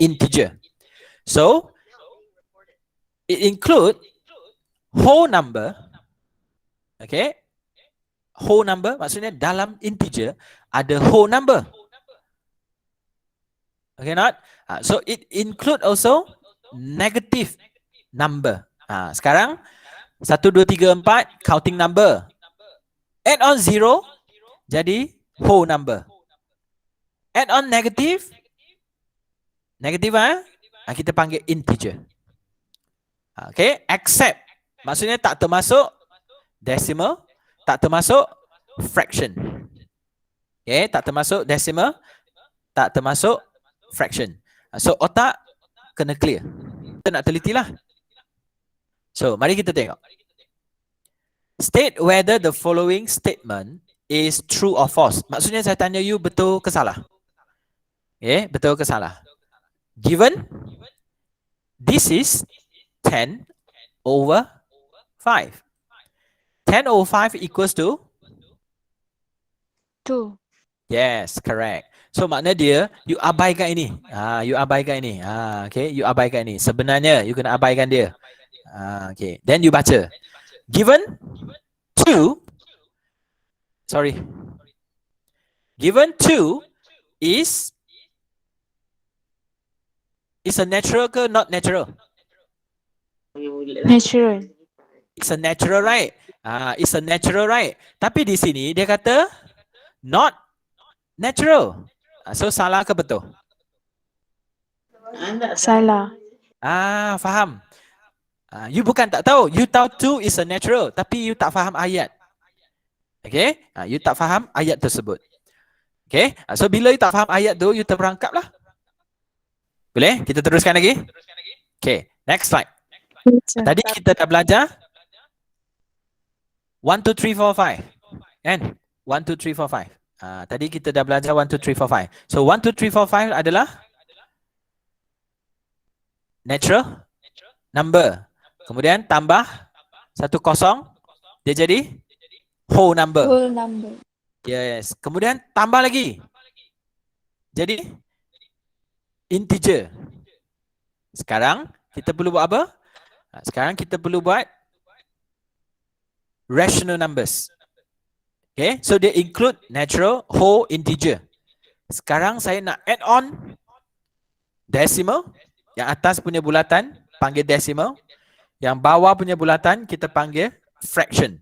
integer. So it include whole number. Okay, whole number maksudnya dalam integer ada whole number. Okay, not? So it include also negative number. Sekarang 1, 2, 3, 4 counting number. Add on 0 jadi whole number. Add on negative kita panggil integer. Okay, except maksudnya tak termasuk decimal, tak termasuk fraction. Okay, tak termasuk decimal, tak termasuk fraction. So otak kena clear. Kita nak teliti lah. So mari kita tengok. State whether the following statement is true or false. Maksudnya saya tanya you betul ke salah. Okay, betul ke salah. Given this is 10 over 5. 10 over 5 equals to 2. Yes, correct. So makna dia you abaikan ini. You abaikan ini. Okay, you abaikan ini. Sebenarnya you kena abaikan dia. Okay, then you baca. Given 2 is a natural ke not natural? Natural. It's a natural, right? It's a natural, right? Tapi di sini dia kata not natural. So salah ke betul? Salah. Faham. You bukan tak tahu. You tahu 2 is a natural, tapi you tak faham ayat. Okay? You tak faham ayat tersebut. Okay? So bila you tak faham ayat tu, you terperangkap lah. Boleh? Kita teruskan lagi? Okay. Next slide. Tadi kita dah belajar 1, 2, 3, 4, 5. Kan? 1, 2, 3, 4, 5. Tadi kita dah belajar 1, 2, 3, 4, 5. So 1, 2, 3, 4, 5 adalah natural number. Kemudian tambah 1, 0, dia jadi whole number. Whole number. Yes. Kemudian tambah lagi. Jadi integer. Sekarang kita perlu buat apa? Sekarang kita perlu buat rational numbers. Okay, so they include natural, whole, integer. Sekarang saya nak add on decimal. Yang atas punya bulatan panggil decimal. Yang bawah punya bulatan kita panggil fraction.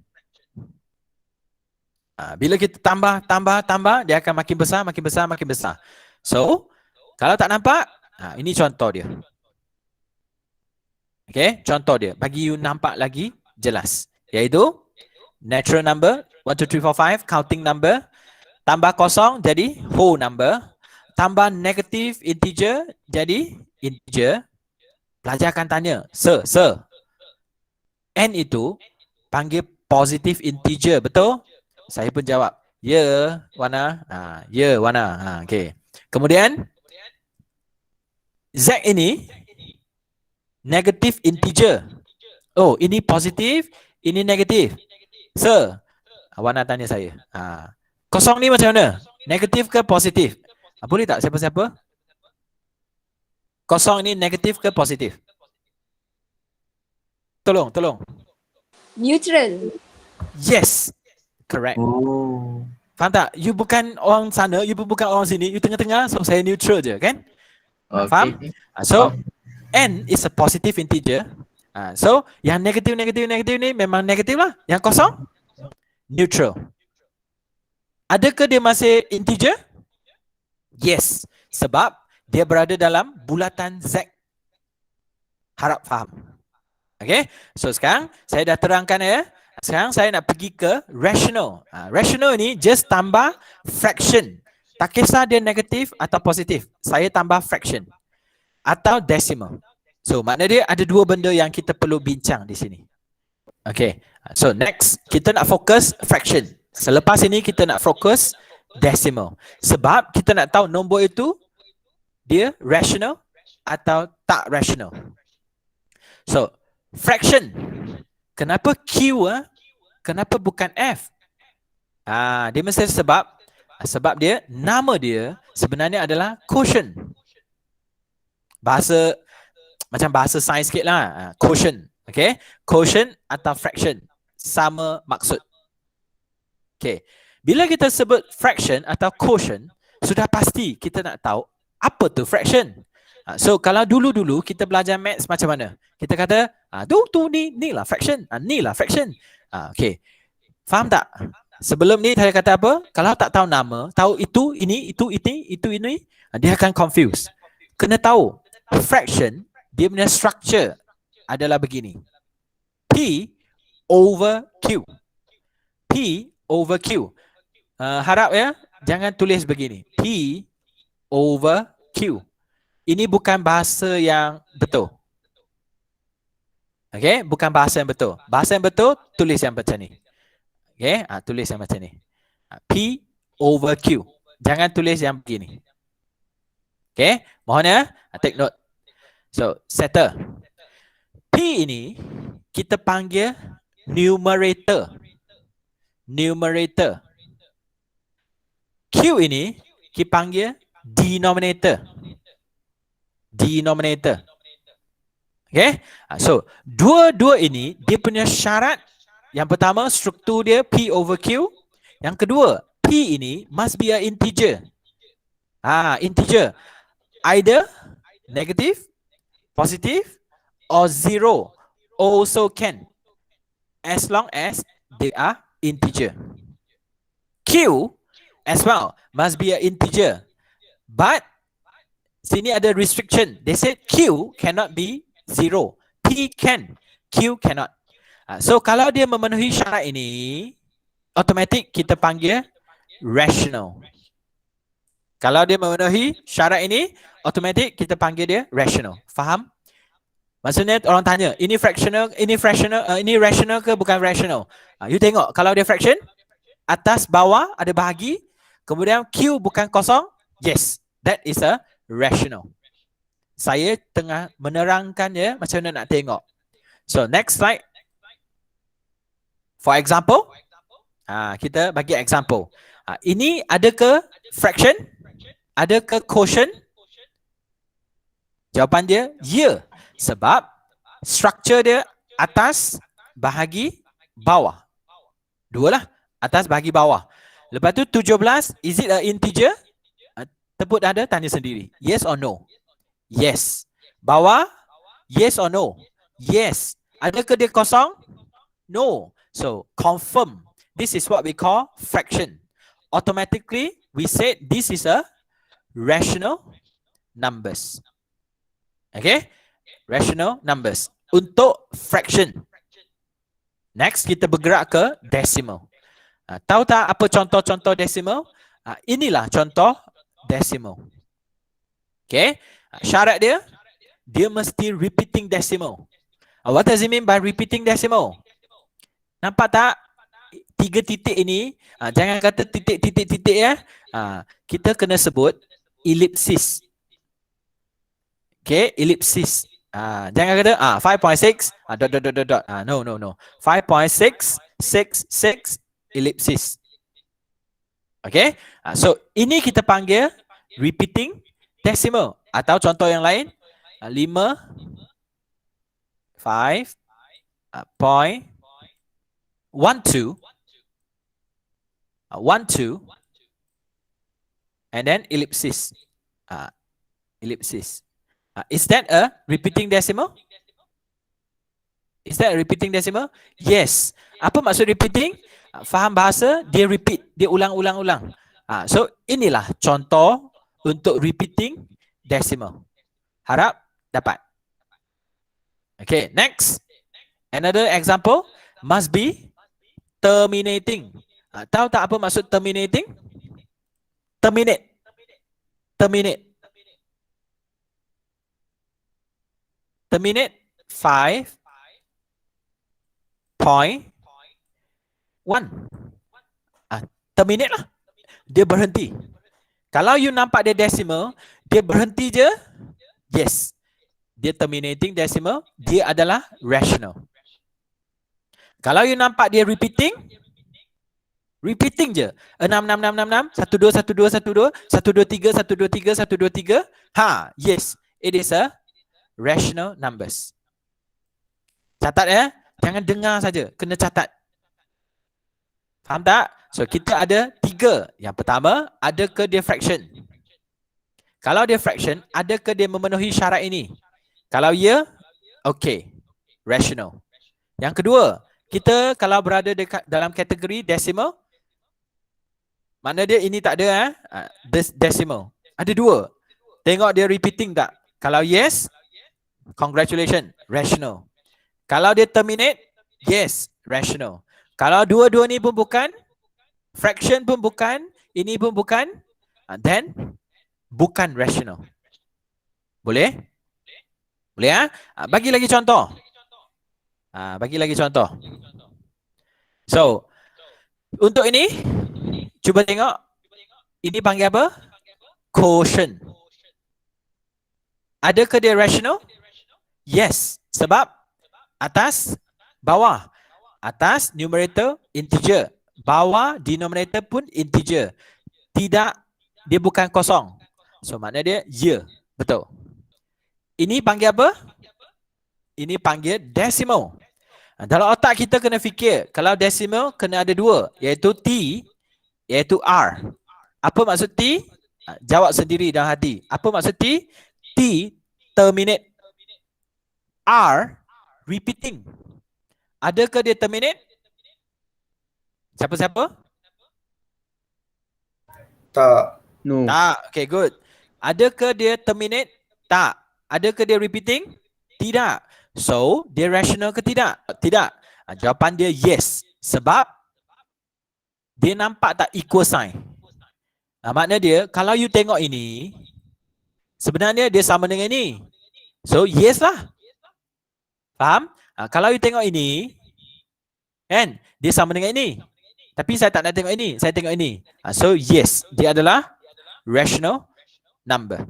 Bila kita tambah, dia akan makin besar, makin besar, makin besar. So, kalau tak nampak, ini contoh dia. Okay, contoh dia. Bagi you nampak lagi jelas. Iaitu natural number 1, 2, 3, 4, 5 counting number, tambah 0 jadi whole number, tambah negative integer jadi integer. Pelajar akan tanya, Sir, n itu panggil positive integer, betul? Saya pun jawab, ya, Wana. Ya, Wana. Okay. Kemudian Z ini negative integer. Oh, ini positif, ini negatif. Sir, Wana tanya saya. Kosong ni macam mana? Negatif ke positif? Boleh tak siapa-siapa? Kosong ni negatif ke positif? Tolong. Neutral. Yes. Correct. Oh. Faham tak? You bukan orang sana, you pun bukan orang sini, you tengah-tengah, so saya neutral je, kan? Okay. Faham? So, n is a positive integer. So, yang negatif ni memang negatif lah. Yang kosong, neutral. Adakah dia masih integer? Yes. Sebab dia berada dalam bulatan Z. Harap faham. Okay? So, sekarang saya dah terangkan ya. Sekarang saya nak pergi ke rational. Rational ni just tambah fraction. Tak kisah dia negatif atau positif. Saya tambah fraction. Atau decimal. So makna dia ada dua benda yang kita perlu bincang di sini. Okay. So next kita nak fokus fraction. Selepas ini kita nak fokus decimal. Sebab kita nak tahu nombor itu dia rational atau tak rational. So fraction. Kenapa Q? Kenapa bukan F? Dia mesti sebab dia nama dia sebenarnya adalah quotient. Bahasa macam bahasa sains sikit lah. Quotient. Okay. Quotient atau fraction. Sama maksud. Okay. Bila kita sebut fraction atau quotient, sudah pasti kita nak tahu apa tu fraction. So kalau dulu-dulu kita belajar maths macam mana? Kita kata, ni lah fraction. Ni lah fraction. Okay. Faham tak? Sebelum ni saya kata apa? Kalau tak tahu nama, tahu itu, ini, dia akan confuse. Kena tahu. Fraction, dia punya structure adalah begini. P over Q. P over Q. Harap ya, jangan tulis begini. P over Q. Ini bukan bahasa yang betul. Okay, bukan bahasa yang betul. Bahasa yang betul, tulis yang macam ni. Okay, tulis yang macam ni. P over Q. Jangan tulis yang begini. Okay, mohon ya, take note. So, settle. P ini kita panggil numerator. Numerator. Q ini kita panggil denominator. Denominator. Okay, so dua-dua ini dia punya syarat. Yang pertama, struktur dia P over Q. Yang kedua, P ini must be an integer. Integer. Either negative, positive, or zero also can. As long as they are integer. Q as well must be an integer. But sini ada restriction. They said Q cannot be zero. P can. Q cannot. So kalau dia memenuhi syarat ini, automatic kita panggil rational. Kalau dia memenuhi syarat ini, automatic kita panggil dia rational. Faham? Maksudnya orang tanya, ini fractional, ini rational ke bukan rational? You tengok, kalau dia fraction, atas bawah ada bahagi, kemudian Q bukan kosong, yes, that is a rational. Saya tengah menerangkan dia macam mana nak tengok. So next slide. For example, kita bagi example. Ini ada ke fraction? Ada ke quotient? Jawapan dia, ya. Sebab structure dia atas bahagi bawah. Dua lah, atas bahagi bawah. Lepas tu 17, is it a integer? Tepuk dada, tanya sendiri. Yes or no? Yes. Bawah, yes or no? Yes. Adakah dia kosong? No. So, confirm. This is what we call fraction. Automatically, we said this is a rational numbers. Okay? Rational numbers. Untuk fraction. Next, kita bergerak ke decimal. Tahu tak apa contoh-contoh decimal? Inilah contoh decimal. Okay? Syarat dia, dia mesti repeating decimal. What does it mean by repeating decimal? Nampak tak? 3 titik ini, jangan kata titik-titik-titik ya. Kita kena sebut ellipsis. Okay, ellipsis. Jangan kata 5.6 dot. No. 5.666 ellipsis. Okay, so ini kita panggil repeating decimal. Atau contoh yang lain, 5, 5.12, 12, and then ellipsis. Ellipsis. Is that a repeating decimal? Is that a repeating decimal? Yes. Apa maksud repeating? Faham bahasa, dia repeat, dia ulang-ulang-ulang. So inilah contoh untuk repeating decimal. Harap dapat. Okay, next. Another example must be terminating. Tahu tak apa maksud terminating? Terminate. Terminate. Terminate 5.1. Terminate lah. Dia berhenti. Kalau you nampak dia decimal, dia berhenti je. Yes. Dia terminating decimal, dia adalah rational. Kalau you nampak dia repeating je. 6, 6, 6, 6, 6, 1, 2, 1, 2, 1, 2, 1, 2, 3, 1, 2, 3, 1, 2, 3. Yes. it is a rational numbers. Catat ya, jangan dengar saja, kena catat. Faham tak? So kita ada 3. Yang pertama, adakah dia fraction? Kalau dia fraction, adakah dia memenuhi syarat ini? Kalau ya, okay, rational. Yang kedua, kita kalau berada dekat dalam kategori decimal, makna dia ini tak ada decimal. Ada 2. Tengok dia repeating tak? Kalau yes, congratulations, rational. Kalau dia terminate, yes, rational. Kalau dua-dua ni pun bukan, fraction pun bukan, ini pun bukan, then bukan rational. Boleh? Boleh ya? Bagi lagi contoh. Bagi lagi contoh. So, untuk ini, cuba tengok. Ini panggil apa? Quotient. Adakah dia rational? Yes. Sebab atas, bawah. Atas numerator integer. Bawah denominator pun integer. Tidak, dia bukan kosong. So makna dia ya. Betul. Ini panggil apa? Ini panggil decimal. Dalam otak kita kena fikir, kalau decimal kena ada 2, iaitu T, iaitu R. Apa maksud T? Jawab sendiri dalam hati. Apa maksud T? T, terminate. R, repeating. Adakah dia terminate? Siapa-siapa? Tak. No. Tak. Okay, good. Adakah dia terminate? Tak. Adakah dia repeating? Tidak. So, dia rational ke tidak? Tidak. Jawapan dia yes. Sebab dia nampak tak equal sign. Makna dia, kalau you tengok ini, sebenarnya dia sama dengan ini. So, yes lah. Faham? Kalau you tengok ini, kan, dia sama dengan ini. Tapi saya tak nak tengok ini, saya tengok ini. So, yes, dia adalah rational number.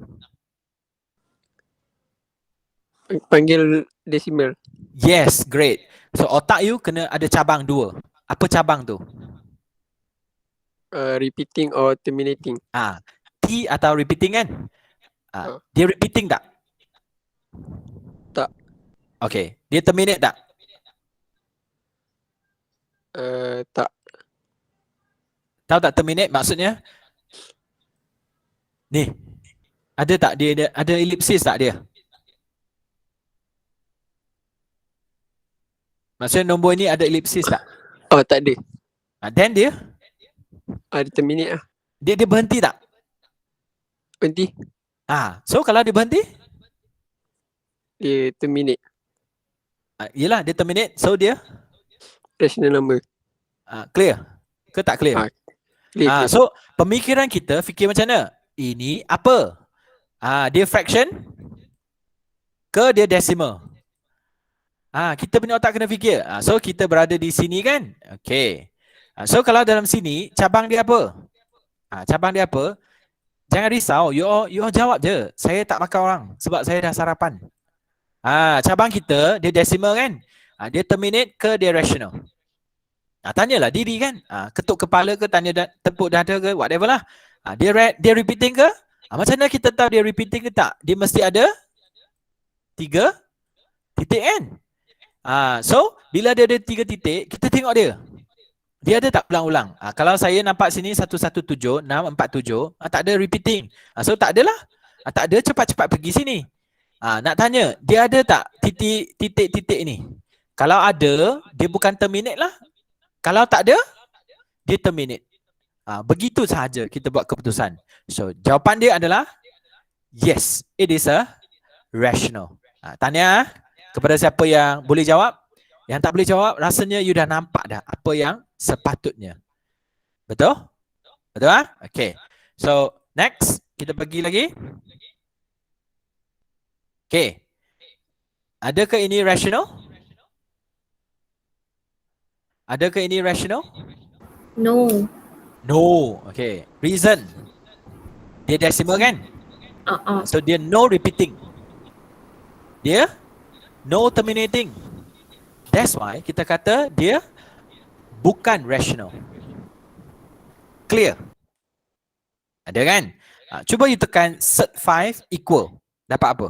Panggil decimal. Yes, great. So, otak you kena ada cabang 2. Apa cabang tu? Repeating or terminating. T atau repeating kan? Dia repeating tak? Tak. Okay. Dia terminate tak? Tak. Tahu tak terminate maksudnya? Ni. Ada tak dia ada ellipsis tak dia? Maksudnya nombor ni ada ellipsis tak? Oh, tak ada. Then dia Dia terminate lah. dia berhenti tak? Berhenti. So kalau dia berhenti, Dia terminate. yelah dia terminate. So dia Rational number. clear ke tak clear? Clear. So pemikiran kita fikir macam mana? Ini apa? Dia fraction ke dia decimal? Kita punya otak kena fikir. So kita berada di sini kan? Okay. So kalau dalam sini cabang dia apa? Cabang dia apa? Jangan risau. You all jawab je. Saya tak makan orang sebab saya dah sarapan. Cabang kita dia decimal kan? Dia terminate ke dia rational? Tanyalah diri kan? Ketuk kepala ke, tanya tepuk dada ke, whatever lah. Dia repeating ke? Macam mana kita tahu dia repeating ke tak? Dia mesti ada 3 titik kan? So bila dia ada 3 titik, kita tengok dia. Dia ada tak ulang-ulang? Kalau saya nampak sini 117, 647, tak ada repeating. So tak adalah. Tak ada, cepat-cepat pergi sini. Nak tanya, dia ada tak titik-titik ni? Kalau ada, dia bukan terminate lah. Kalau tak ada, dia terminate. Begitu sahaja kita buat keputusan. So jawapan dia adalah yes, it is a rational. Tanya kepada siapa yang boleh jawab. Yang tak boleh jawab, rasanya you dah nampak dah apa yang sepatutnya. Betul? Betul ah? Okay. So next, kita pergi lagi. Okay. Adakah ini rational? Adakah ini rational? No. No. Okay. Reason. Dia decimal kan? So dia no repeating. Dia no terminating. That's why kita kata dia bukan rational. Clear? Ada kan? Cuba you tekan set 5 equal. Dapat apa?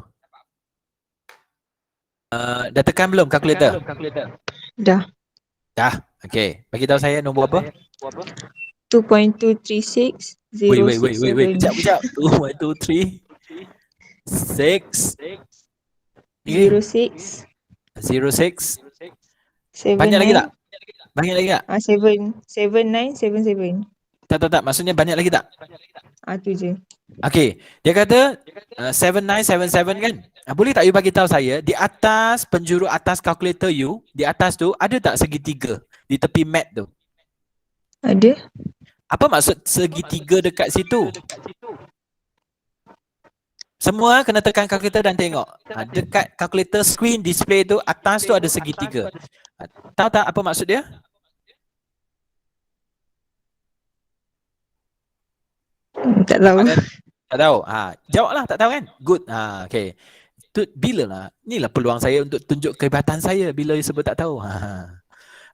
Dah tekan belum kalkulator? Dah. Dah. Okay. Bagi tahu saya nombor apa? 2.236 Wait. 067. Kejap. 2, 1, 2, 3, 6. 06 06. 79. Banyak lagi tak? Banyak lagi tak? 7977. Tak. Maksudnya banyak lagi tak? Tu je. Okay. Dia kata 7977 kan? Boleh tak you bagi tahu saya di atas penjuru atas kalkulator you, di atas tu ada tak segitiga di tepi mat tu? Ada? Apa maksud segitiga dekat situ? Semua kena tekan kalkulator dan tengok. Dekat kalkulator screen display tu, atas tu ada segitiga. Tahu tak apa maksud dia? Tak tahu. Tak tahu. Jawablah, tak tahu kan? Good. Okay. Bila lah? Inilah peluang saya untuk tunjuk kehebatan saya bila you sebut tak tahu.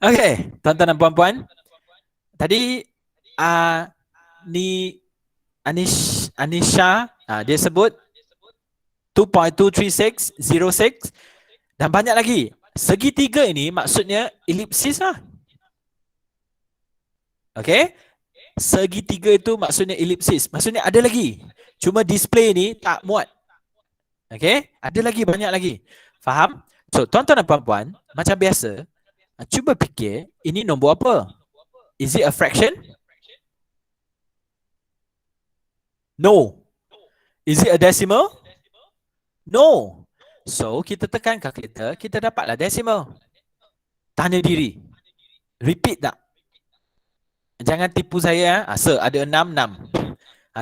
Okay, tuan-tuan dan puan-puan. Tadi ni Anisha dia sebut 2.23606 dan banyak lagi. Segitiga ini maksudnya elipsis lah. Okay? Segitiga itu maksudnya elipsis. Maksudnya ada lagi. Cuma display ni tak muat. Okay? Ada lagi, banyak lagi. Faham? So, tuan-tuan dan puan-puan, macam biasa, cuba fikir ini nombor apa? Is it a fraction? No. Is it a decimal? No. So, kita tekan kalkulator, kita dapatlah decimal. Tanya diri. Repeat tak? Jangan tipu saya. Sir, ada 6.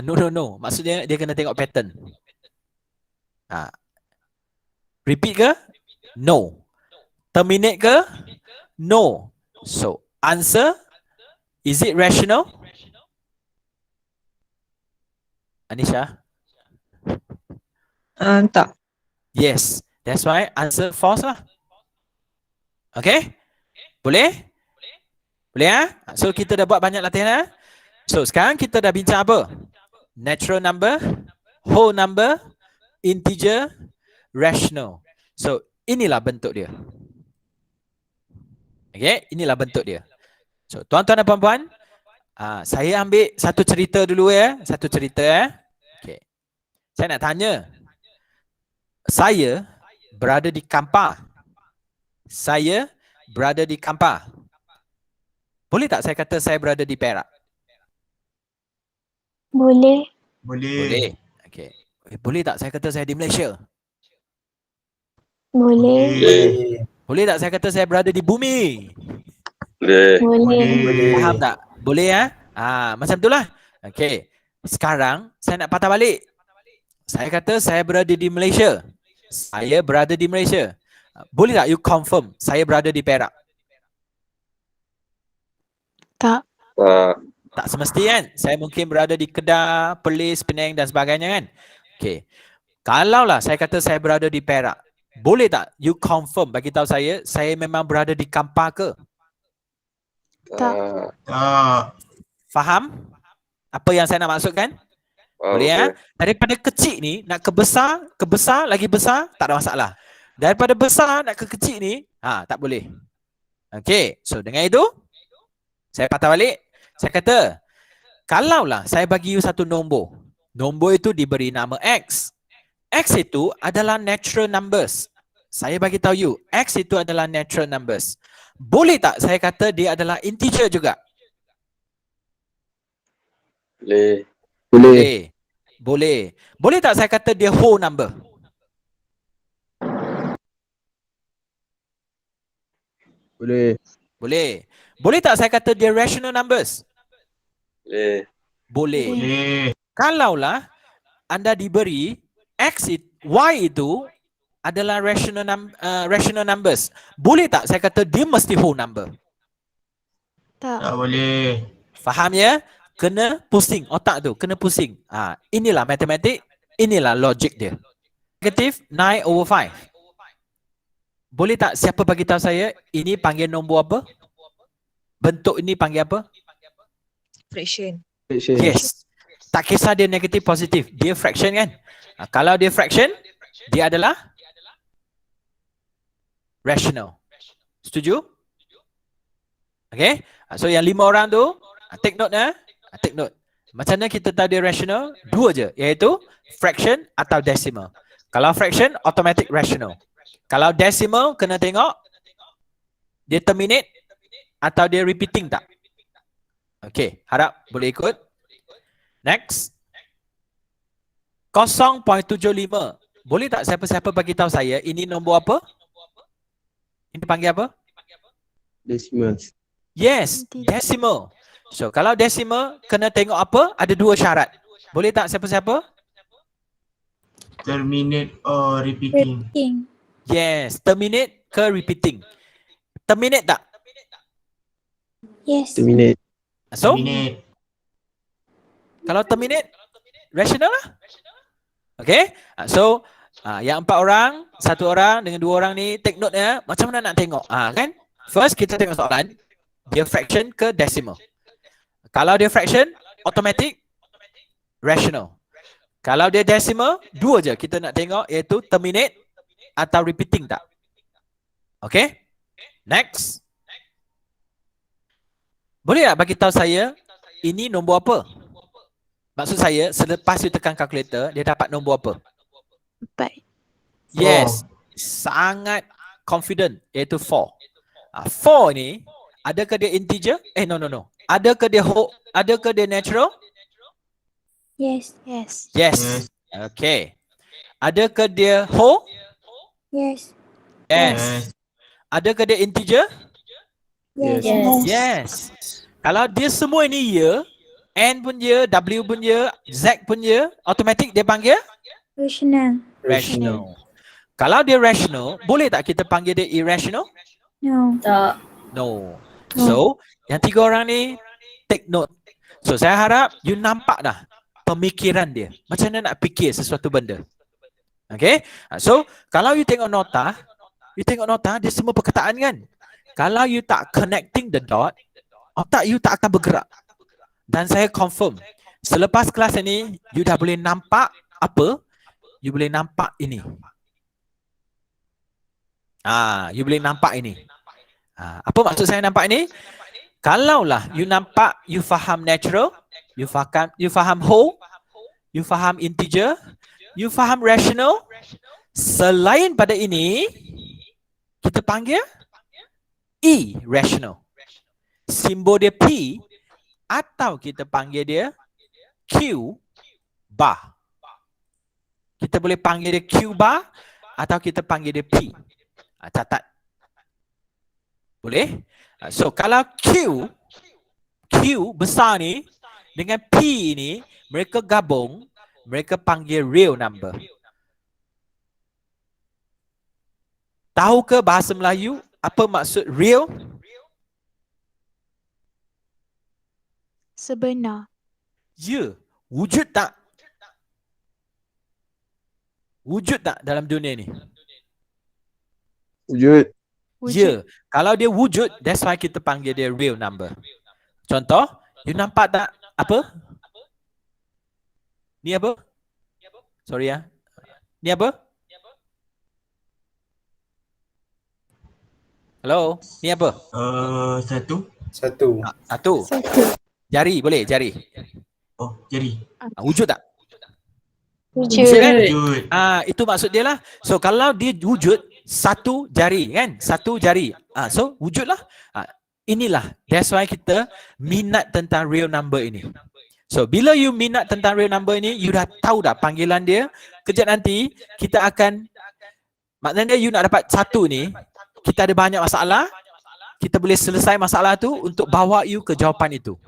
No. Maksudnya dia kena tengok pattern. Repeat ke? No. Terminate ke? No. So, answer, is it rational? Anisha? Tak. Yes. That's why answer false lah. Okay? Boleh? Boleh So, kita dah buat banyak latihan So, sekarang kita dah bincang apa? Natural number, whole number, integer, rational. So, inilah bentuk dia. Okay? Inilah bentuk dia. So, tuan-tuan dan puan-puan, saya ambil satu cerita dulu Satu cerita Okay. Saya nak tanya. Saya berada di Kampar. Saya berada di Kampar. Boleh tak saya kata saya berada di Perak? Boleh. Boleh. Okay. Boleh tak saya kata saya di Malaysia? Boleh. Boleh tak saya kata saya berada di bumi? Boleh. Faham tak? Boleh macam itulah. Okay. Sekarang saya nak patah balik. Saya kata saya berada di Malaysia. Saya berada di Malaysia. Boleh tak you confirm saya berada di Perak? Tak. Tak semesti kan? Saya mungkin berada di Kedah, Perlis, Penang dan sebagainya kan? Okay. Kalaulah saya kata saya berada di Perak, boleh tak you confirm bagi tahu saya memang berada di Kampar ke? Tak. Faham? Apa yang saya nak maksudkan? Boleh Daripada kecil ni nak ke besar, lagi besar, tak ada masalah. Daripada besar nak ke kecil ni, tak boleh. Okay, so dengan itu, saya patah balik. Saya kata, kalaulah saya bagi you satu nombor. Nombor itu diberi nama X. X itu adalah natural numbers. Saya bagi tahu you, X itu adalah natural numbers. Boleh tak saya kata dia adalah integer juga? Boleh. Boleh tak saya kata dia whole number? Boleh. Boleh tak saya kata dia rational numbers? Boleh. Kalaulah anda diberi Y itu adalah rational numbers. Boleh tak saya kata dia mesti whole number? Tak. Faham ya? Kena pusing otak tu, kena pusing. Inilah matematik, inilah logik dia. Negative 9/5. Boleh tak siapa bagi tahu saya ini panggil nombor apa? Bentuk ini panggil apa? Fraction. Yes. Tak kisah dia negatif positif, dia fraction kan? Kalau dia fraction, dia adalah rational. Setuju? Okay. So yang 5 orang tu, take note take note. Macam mana kita tahu dia rational? 2 je, iaitu fraction atau decimal. Kalau fraction, automatic rational. Kalau decimal, kena tengok dia terminate atau dia repeating tak. Okay, harap boleh ikut. Next. 0.75. Boleh tak siapa-siapa bagi tahu saya ini nombor apa? Ini panggil apa? Decimal. Yes, decimal. So kalau decimal kena tengok apa? Ada 2 syarat. Boleh tak siapa-siapa? Terminate or repeating. Yes, terminate ke repeating. Terminate tak? Yes. Terminate. So Terminate. kalau terminate, rational lah. Okay, so yang 4 orang, 1 orang dengan 2 orang ni take note ya. Macam mana nak tengok? Kan? First kita tengok soalan, dia fraction ke decimal. Kalau dia fraction, automatic rational. Kalau dia decimal, 2 je kita nak tengok, iaitu terminate atau repeating tak. Okay? Next. Boleh tak bagi tahu saya ini nombor apa? Maksud saya, selepas you tekan kalkulator, dia dapat nombor apa? 4. Yes, sangat confident, iaitu 4. 4 ni, adakah dia integer? No. Adakah dia natural? Yes. Yes. Yes. Okay. Adakah dia whole? Yes. Yes. Adakah dia integer? Yes. Yes. Kalau dia semua ni ya, N pun ya, W pun ya, Z pun ya, automatic dia panggil Rational. rational. Kalau dia rational, boleh tak kita panggil dia irrational? No. No. So, yang 3 orang ni take note. So, saya harap you nampak dah pemikiran dia. Macam mana nak fikir sesuatu benda. Okay? So, kalau you tengok nota, dia semua perkataan kan? Kalau you tak connecting the dot, otak you tak akan bergerak. Dan saya confirm, selepas kelas ini, you dah boleh nampak apa? You boleh nampak ini. You boleh nampak ini. Apa maksud saya nampak ini? Kalaulah you nampak, you faham natural, you faham whole, you faham integer, you faham rational. Selain pada ini, kita panggil irrational. Simbol dia P, atau kita panggil dia Q bar. Kita boleh panggil dia Q bar atau kita panggil dia P. Catat. Boleh? So kalau Q besar ni dengan P ni mereka gabung, mereka panggil real number. Tahu ke bahasa Melayu apa maksud real? Sebenar. Ya, wujud tak? Wujud tak dalam dunia ni? Wujud. Ya, kalau dia wujud, that's why kita panggil dia real number. Contoh, you nampak tak apa? Ni apa? Sorry ya. Ni apa? Hello, ni apa? Satu. Satu. Satu. Jari, boleh jari. Oh, jadi. Wujud tak? Wujud. Kan? Wujud. Itu maksud dia lah. So kalau dia wujud, satu jari kan? Satu jari. So wujudlah. Inilah. That's why kita minat tentang real number ini. So bila you minat tentang real number ini, you dah tahu dah panggilan dia. Kejap nanti kita akan, maknanya you nak dapat satu ni, kita ada banyak masalah. Kita boleh selesai masalah tu untuk bawa you ke jawapan itu.